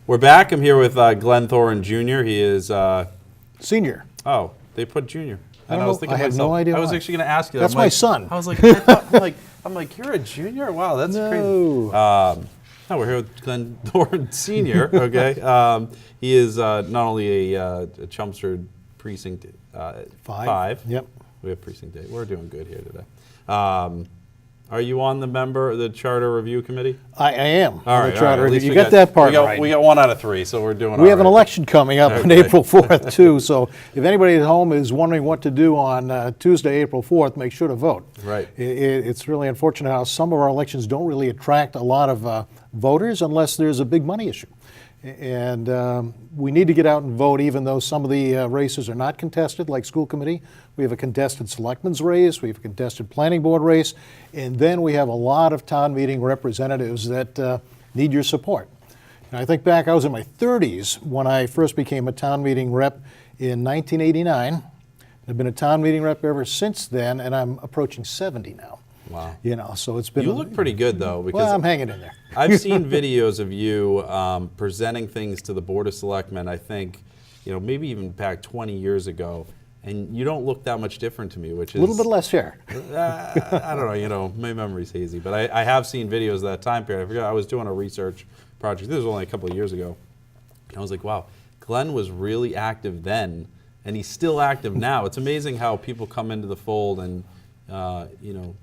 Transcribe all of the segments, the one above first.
We're back. I'm here with Glenn Thoren Jr. He is senior. Oh, they put junior. I have no idea. I was why. actually going to ask you. That's my son. I was like, I'm like, you're a junior? Wow, that's crazy. No, we're here with Glenn Thoren Sr. Okay, he is not only a Chelmsford precinct 5. Yep. We have precinct 8. We're doing good here today. Are you on the Charter Review Committee? I am. All right, Charter all right. Review. You got that part right. We got 1 out of 3, so we're doing. We have an election coming up on April 4th too. So if anybody at home is wondering what to do on Tuesday, April 4th, make sure to vote. Right. It's really unfortunate how some of our elections don't really attract a lot of voters unless there's a big money issue. And we need to get out and vote, even though some of the races are not contested, like school committee. We have a contested selectmen's race, we have a contested planning board race, and then we have a lot of town meeting representatives that need your support. And I think back, I was in my 30s when I first became a town meeting rep in 1989. I've been a town meeting rep ever since then, and I'm approaching 70 now. Wow. You know, so it's been. You look pretty good though, because well, I'm hanging in there. I've seen videos of you presenting things to the Board of Selectmen. I think, maybe even back 20 years ago, and you don't look that much different to me, which is a little bit less hair. I don't know. My memory's hazy, but I have seen videos of that time period. I forgot I was doing a research project. This was only a couple of years ago, and I was like, wow, Glenn was really active then, and he's still active now. It's amazing how people come into the fold and.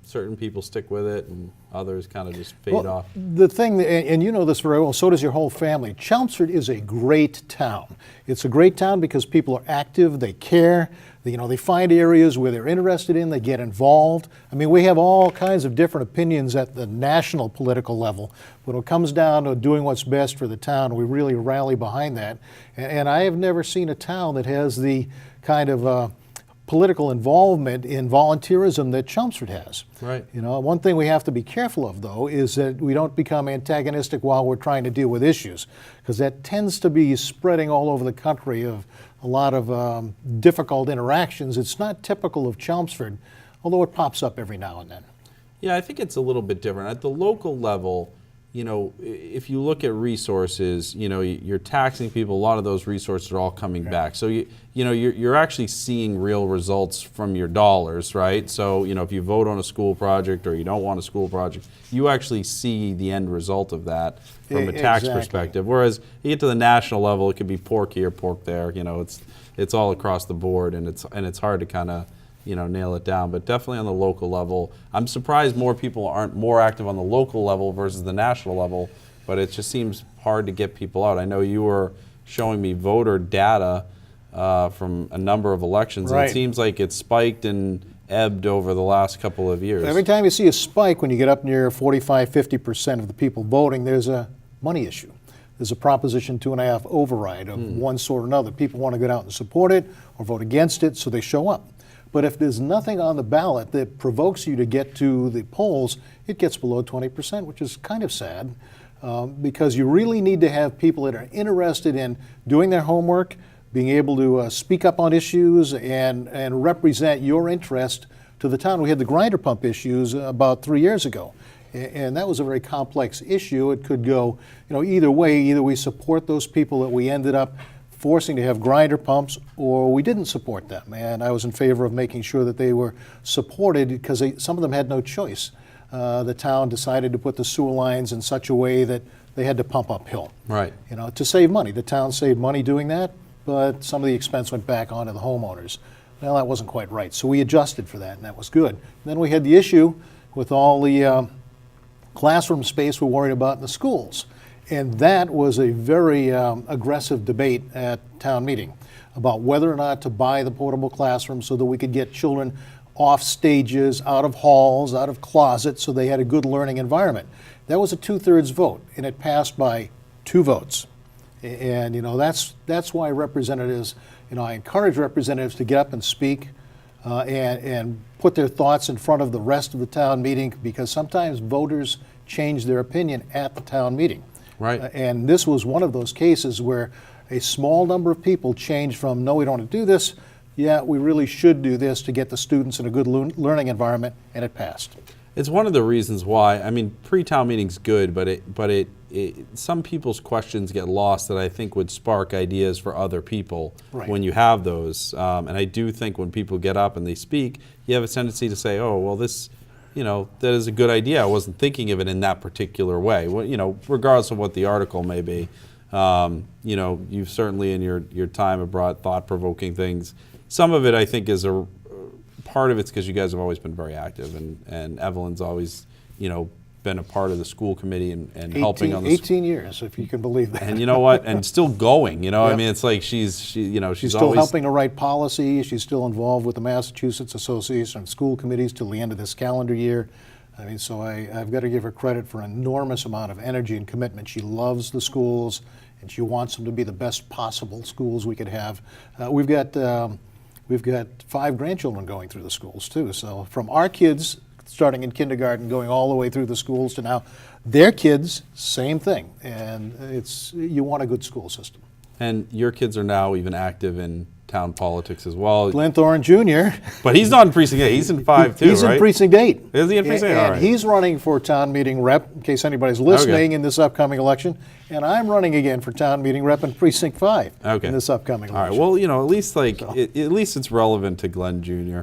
Certain people stick with it and others kind of just fade off. The thing, and you know this very well, so does your whole family, Chelmsford is a great town. It's a great town because people are active, they care, they find areas where they're interested in, they get involved. I mean, we have all kinds of different opinions at the national political level. When it comes down to doing what's best for the town, we really rally behind that. And I have never seen a town that has the kind of political involvement in volunteerism that Chelmsford has. Right. One thing we have to be careful of, though, is that we don't become antagonistic while we're trying to deal with issues, because that tends to be spreading all over the country of a lot of difficult interactions. It's not typical of Chelmsford, although it pops up every now and then. Yeah, I think it's a little bit different. At the local level, if you look at resources, you're taxing people. A lot of those resources are all coming back. So you're actually seeing real results from your dollars, right? So if you vote on a school project or you don't want a school project, you actually see the end result of that from a tax perspective. Whereas you get to the national level, it could be pork here, pork there. It's all across the board, and it's hard to kind of nail it down. But definitely on the local level, I'm surprised more people aren't more active on the local level versus the national level, but it just seems hard to get people out. I know you were showing me voter data from a number of elections, right. And it seems like it's spiked and ebbed over the last couple of years. Every time you see a spike, when you get up near 45–50% of the people voting, there's a money issue. There's a Proposition 2.5 override of one sort or another. People want to get out and support it or vote against it, so they show up. But if there's nothing on the ballot that provokes you to get to the polls, it gets below 20%, which is kind of sad, because you really need to have people that are interested in doing their homework, being able to speak up on issues and represent your interest to the town. We had the grinder pump issues about 3 years ago, and that was a very complex issue. It could go either way. Either we support those people that we ended up forcing to have grinder pumps, or we didn't support them. And I was in favor of making sure that they were supported because some of them had no choice. The town decided to put the sewer lines in such a way that they had to pump uphill. Right. To save money. The town saved money doing that, but some of the expense went back onto the homeowners. Well, that wasn't quite right. So we adjusted for that, and that was good. And then we had the issue with all the classroom space we're worried about in the schools. And that was a very aggressive debate at town meeting about whether or not to buy the portable classroom so that we could get children off stages, out of halls, out of closets, so they had a good learning environment. That was a 2/3 vote, and it passed by 2 votes. And that's why representatives, I encourage representatives to get up and speak and put their thoughts in front of the rest of the town meeting, because sometimes voters change their opinion at the town meeting. Right. And this was one of those cases where a small number of people changed from, no, we don't want to do this, yeah, we really should do this to get the students in a good learning environment, and it passed. It's one of the reasons why, pre-town meeting's good, but some people's questions get lost that I think would spark ideas for other people Right. when you have those. And I do think when people get up and they speak, you have a tendency to say, oh, well, this, that is a good idea. I wasn't thinking of it in that particular way. Well, regardless of what the article may be, you've certainly in your time have brought thought-provoking things. Some of it, I think, is part of it's because you guys have always been very active, and Evelyn's always, been a part of the school committee and helping on the 18 years, if you can believe that. And you know what? And still going. I Yep. mean, it's like she's She's still always helping to write policy. She's still involved with the Massachusetts Association of School Committees till the end of this calendar year. I mean, so I've got to give her credit for an enormous amount of energy and commitment. She loves the schools, and she wants them to be the best possible schools we could have. We've got 5 grandchildren going through the schools too. So from our kids starting in kindergarten, going all the way through the schools to now, their kids, same thing. And you want a good school system. And your kids are now even active in town politics as well. Glenn Thoren Jr. But he's not in precinct 8. He's in 5 too, He's right? in precinct 8. Is he in precinct 8? All And right. he's running for town meeting rep, in case anybody's listening, Okay. in this upcoming election. And I'm running again for town meeting rep in precinct 5 Okay. in this upcoming All right. election. Well, at least at least it's relevant to Glenn Jr.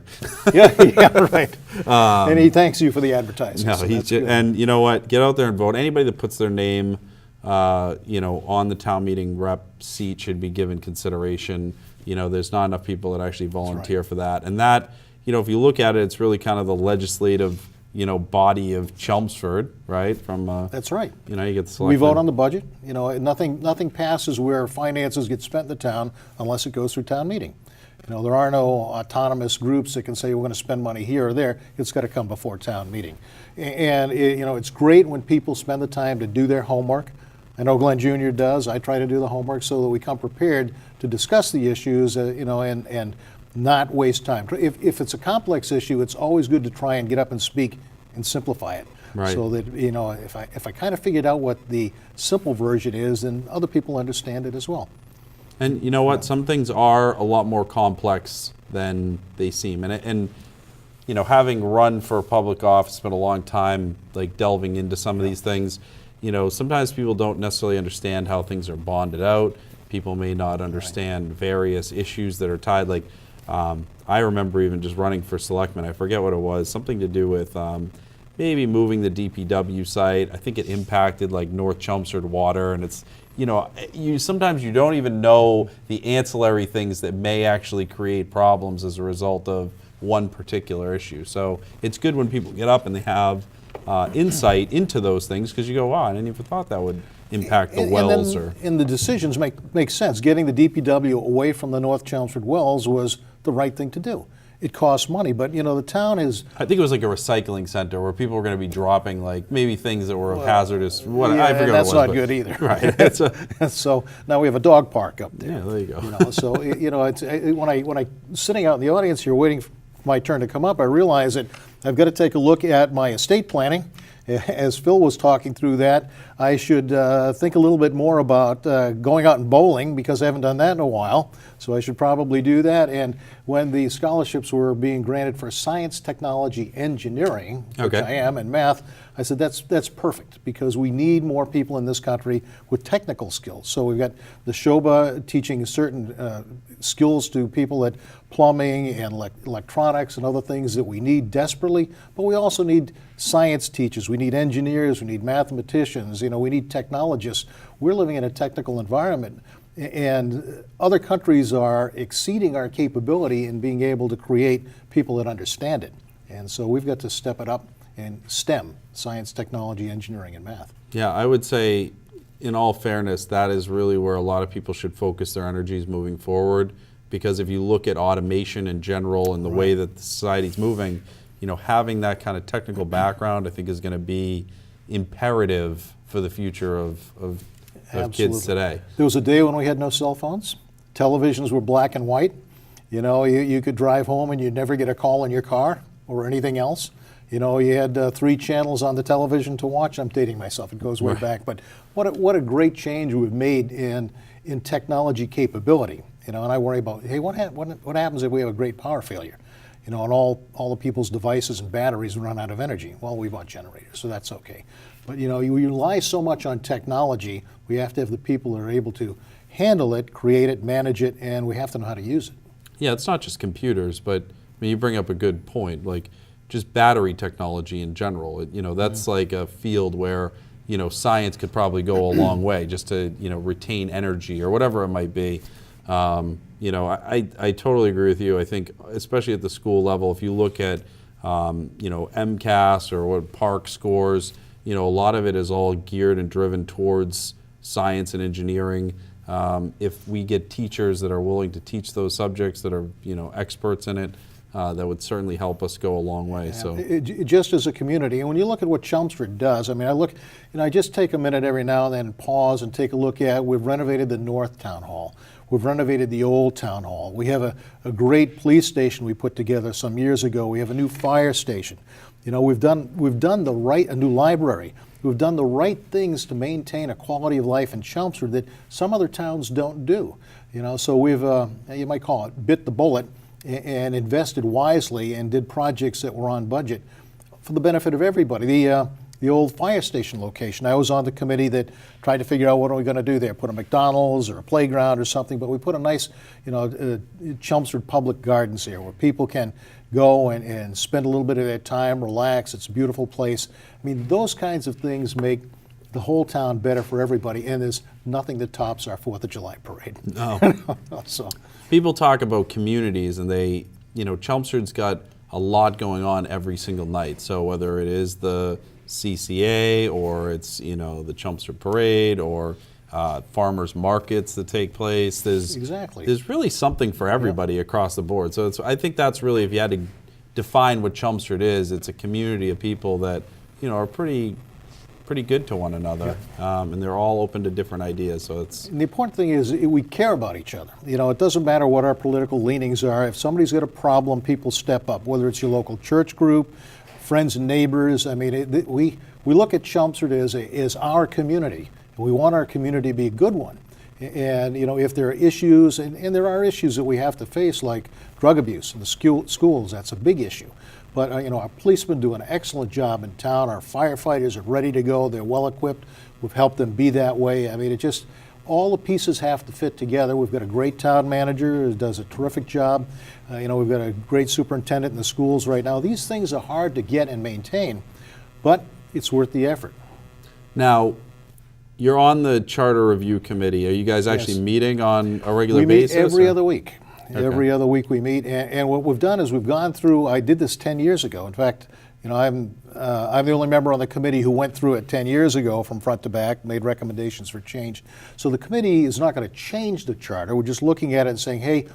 yeah, right. And he thanks you for the advertising. No, so he's that's good. and you know what? Get out there and vote. Anybody that puts their name, on the town meeting rep seat should be given consideration. There's not enough people that actually volunteer for that. And that, if you look at it, it's really kind of the legislative, body of Chelmsford, right? From That's right. you get the We selectmen. vote on the budget. Nothing passes where finances get spent in the town unless it goes through town meeting. There are no autonomous groups that can say we're going to spend money here or there. It's got to come before town meeting. And it's great when people spend the time to do their homework. I know Glenn Jr. does. I try to do the homework so that we come prepared to discuss the issues, and not waste time. If it's a complex issue, it's always good to try and get up and speak and simplify it. Right. So that, if I kind of figured out what the simple version is, then other people understand it as well. And you know what? Some things are a lot more complex than they seem. And having run for public office, spent a long time delving into some of these things. Sometimes people don't necessarily understand how things are bonded out. People may not understand various issues that are tied. I remember even just running for selectman. I forget what it was. Something to do with maybe moving the DPW site. I think it impacted North Chelmsford water, and it's sometimes you don't even know the ancillary things that may actually create problems as a result of one particular issue. So it's good when people get up and they have insight into those things, because you go, wow, I didn't even thought that would impact the wells. And the decisions make sense. Getting the DPW away from the North Chelmsford wells was the right thing to do. It costs money, but the town is. I think it was like a recycling center where people were going to be dropping maybe things that were hazardous. What Yeah, I forget and that's what it was, not good either. Right. So now we have a dog park up there. Yeah, there you go. So it's when I sitting out in the audience here waiting for my turn to come up, I realize that I've got to take a look at my estate planning. As Phil was talking through that, I should think a little bit more about going out and bowling, because I haven't done that in a while. So I should probably do that. And when the scholarships were being granted for science, technology, engineering, which Okay. I am, and math, I said that's perfect, because we need more people in this country with technical skills. So we've got the SHOBA teaching certain skills to people at plumbing and electronics and other things that we need desperately, but we also need science teachers, we need engineers, we need mathematicians, we need technologists. We're living in a technical environment, and other countries are exceeding our capability in being able to create people that understand it. And so we've got to step it up in STEM, science, technology, engineering, and math. Yeah, I would say, in all fairness, that is really where a lot of people should focus their energies moving forward. Because if you look at automation in general and the way that the society's moving, having that kind of technical background, I think, is going to be imperative for the future of kids today. There was a day when we had no cell phones. Televisions were black and white. You could drive home and you'd never get a call in your car or anything else. You had 3 channels on the television to watch. I'm dating myself. It goes way back. But what a great change we've made in technology capability. And I worry about, hey, what happens if we have a great power failure? and all the people's devices and batteries run out of energy. Well, we bought generators, so that's okay. But you rely so much on technology, we have to have the people that are able to handle it, create it, manage it, and we have to know how to use it. Yeah, it's not just computers, but I mean, you bring up a good point, like just battery technology in general. That's like a field where, science could probably go a long way just to, retain energy or whatever it might be. I totally agree with you. I think, especially at the school level, if you look at, MCAS or what PARC scores, a lot of it is all geared and driven towards science and engineering. If we get teachers that are willing to teach those subjects, that are experts in it, that would certainly help us go a long way. Yeah, so just as a community, and when you look at what Chelmsford does, I mean, I just take a minute every now and then and pause and take a look at. We've renovated the North Town Hall. We've renovated the Old Town Hall. We have a great police station we put together some years ago. We have a new fire station. We've done a new library. We've done the right things to maintain a quality of life in Chelmsford that some other towns don't do. So we've, you might call it, bit the bullet and invested wisely and did projects that were on budget for the benefit of everybody. The old fire station location, I was on the committee that tried to figure out what are we going to do there, put a McDonald's or a playground or something, but we put a nice, Chelmsford Public Gardens here where people can go and spend a little bit of their time, relax. It's a beautiful place. I mean, those kinds of things make the whole town better for everybody, and there's nothing that tops our 4th of July parade. No. So people talk about communities, and Chelmsford's got a lot going on every single night. So whether it is the CCA or it's the Chelmsford Parade or farmers markets that take place, there's really something for everybody across the board. So I think that's really, if you had to define what Chelmsford is, it's a community of people that are pretty good to one another, and they're all open to different ideas. So and the important thing is we care about each other. It doesn't matter what our political leanings are. If somebody's got a problem, people step up. Whether it's your local church group, friends and neighbors. I mean, we look at Chelmsford as our community, and we want our community to be a good one. And if there are issues, and there are issues that we have to face, like drug abuse in the schools, that's a big issue. But our policemen do an excellent job in town. Our firefighters are ready to go. They're well equipped. We've helped them be that way. I mean, all the pieces have to fit together. We've got a great town manager who does a terrific job. We've got a great superintendent in the schools right now. These things are hard to get and maintain, but it's worth the effort. Now, you're on the Charter Review Committee. Are you guys actually meeting on a regular basis? We meet every other week. Okay. Every other week we meet, and what we've done is we've gone through. I did this 10 years ago. In fact, I'm the only member on the committee who went through it 10 years ago from front to back, made recommendations for change. So the committee is not going to change the charter. We're just looking at it and saying, hey,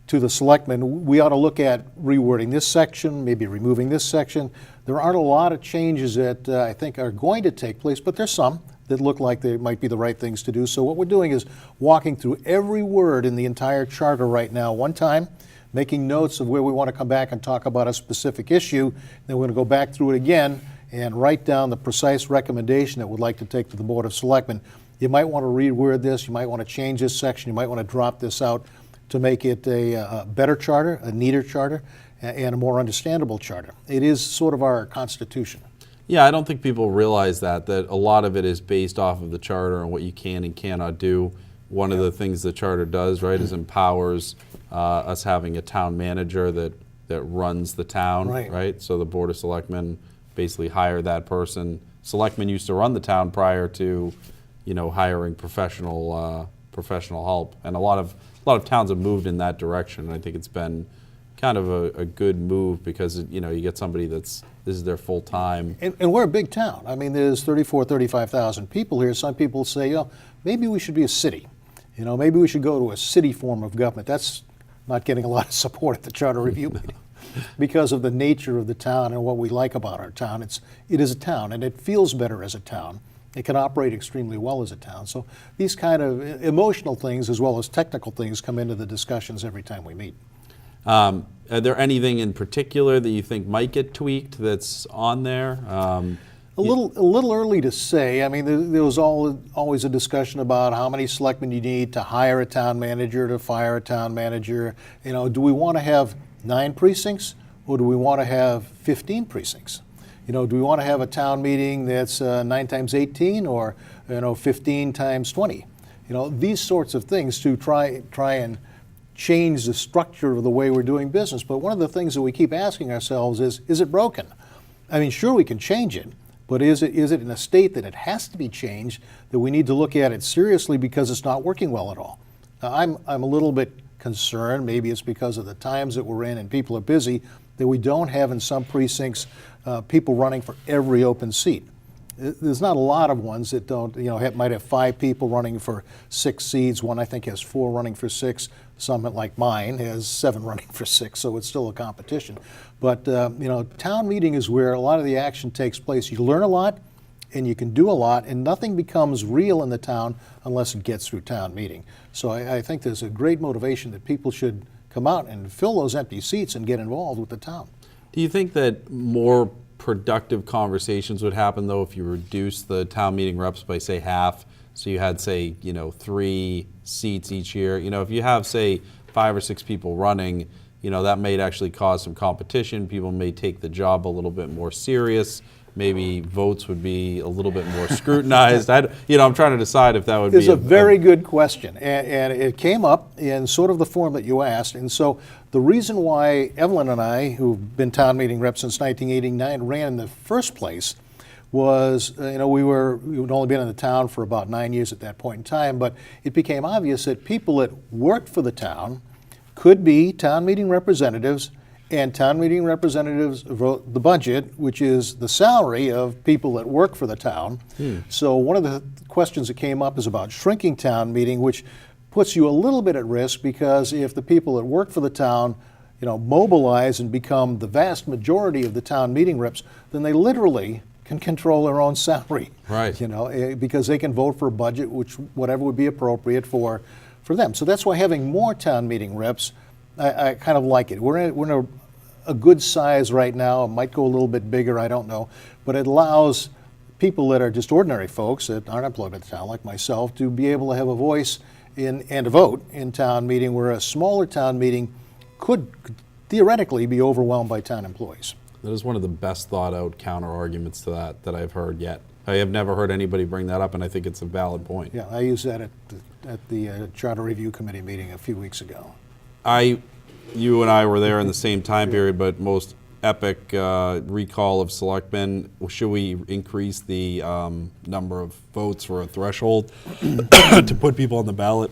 to the selectmen, we ought to look at rewording this section, maybe removing this section. There aren't a lot of changes that I think are going to take place, but there's some that look like they might be the right things to do. So what we're doing is walking through every word in the entire charter right now one time, making notes of where we want to come back and talk about a specific issue. Then we're going to go back through it again and write down the precise recommendation that we'd like to take to the Board of Selectmen. You might want to reword this, you might want to change this section, you might want to drop this out to make it a better charter, a neater charter, and a more understandable charter. It is sort of our constitution. Yeah, I don't think people realize that a lot of it is based off of the charter and what you can and cannot do. One of the things the charter does, right, is empowers us having a town manager that runs the town, right? So the Board of Selectmen basically hire that person. Selectmen used to run the town prior to, hiring professional help, and a lot of towns have moved in that direction. And I think it's been kind of a good move because you get somebody this is their full time. And we're a big town. I mean, there's 35,000 people here. Some people say, maybe we should be a city. Maybe we should go to a city form of government. That's not getting a lot of support at the Charter Review meeting because of the nature of the town and what we like about our town. It is a town, and it feels better as a town. It can operate extremely well as a town. So these kind of emotional things as well as technical things come into the discussions every time we meet. Are there anything in particular that you think might get tweaked that's on there? A little early to say. I mean, there was always a discussion about how many selectmen you need to hire a town manager, to fire a town manager. Do we want to have 9 precincts or do we want to have 15 precincts? You know, do we want to have a town meeting that's 9 times 18 or, 15 times 20? You know, these sorts of things to try and change the structure of the way we're doing business. But one of the things that we keep asking ourselves is it broken? I mean, sure, we can change it, but is it in a state that it has to be changed, that we need to look at it seriously because it's not working well at all? Now, I'm a little bit concerned, maybe it's because of the times that we're in and people are busy, that we don't have in some precincts people running for every open seat. There's not a lot of ones that don't, might have 5 people running for 6 seats. One, I think, has 4 running for 6. Some, like mine, has 7 running for 6, so it's still a competition. But, town meeting is where a lot of the action takes place. You learn a lot, and you can do a lot, and nothing becomes real in the town unless it gets through town meeting. So I think there's a great motivation that people should come out and fill those empty seats and get involved with the town. Do you think that more productive conversations would happen, though, if you reduce the town meeting reps by, say, half? So you had, say, 3 seats each year. If you have, say, 5 or 6 people running, that may actually cause some competition. People may take the job a little bit more serious. Maybe votes would be a little bit more scrutinized. I'm trying to decide if that would be. It's a very good question, and it came up in sort of the form that you asked. And so the reason why Evelyn and I, who've been town meeting reps since 1989, ran in the first place was, we'd only been in the town for about 9 years at that point in time, but it became obvious that people that worked for the town could be town meeting representatives, and town meeting representatives vote the budget, which is the salary of people that work for the town. So one of the questions that came up is about shrinking town meeting, which puts you a little bit at risk, because if the people that work for the town mobilize and become the vast majority of the town meeting reps, then they literally can control their own salary. Right. Because they can vote for a budget, whatever would be appropriate for them. So that's why having more town meeting reps, I kind of like it. We're in a good size right now. It might go a little bit bigger, I don't know. But it allows people that are just ordinary folks that aren't employed by the town, like myself, to be able to have a voice and a vote in town meeting, where a smaller town meeting could theoretically be overwhelmed by town employees. That is one of the best thought out counter arguments to that I've heard yet. I have never heard anybody bring that up, and I think it's a valid point. Yeah, I used that at the Charter Review Committee meeting a few weeks ago. You and I were there in the same time period, but most epic recall of selectmen. Should we increase the number of votes for a threshold to put people on the ballot?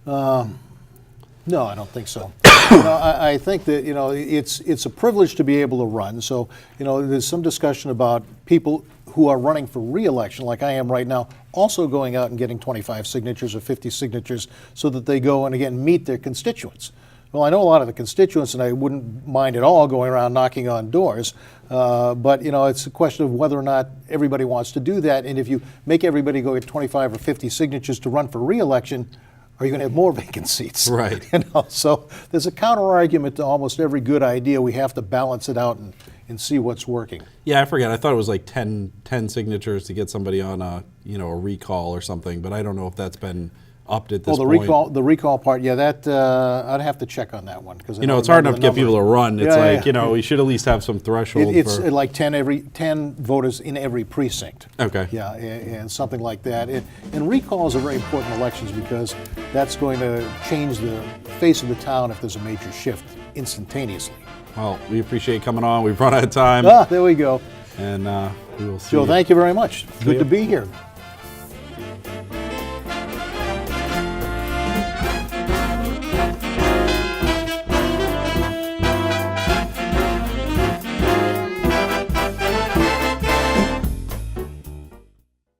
No, I don't think so. I think that it's a privilege to be able to run. So there's some discussion about people who are running for re-election, like I am right now, also going out and getting 25 signatures or 50 signatures so that they go and again meet their constituents. Well, I know a lot of the constituents, and I wouldn't mind at all going around knocking on doors, but it's a question of whether or not everybody wants to do that. And if you make everybody go get 25 or 50 signatures to run for re-election, are you going to have more vacant seats? Right. So there's a counter argument to almost every good idea. We have to balance it out and see what's working. Yeah, I forget. I thought it was like 10 signatures to get somebody on a recall or something, but I don't know if that's been upped at this point. The recall part, yeah, that I'd have to check on that one, because it's hard enough to get people to run. It's we should at least have some threshold. It's like 10 voters in every precinct. Okay. Yeah, and something like that. And recalls are very important in elections, because that's going to change the face of the town if there's a major shift instantaneously. Well, we appreciate you coming on. We've run out of time. There we go. And we will see Joe, you. thank you very much. Good to be here.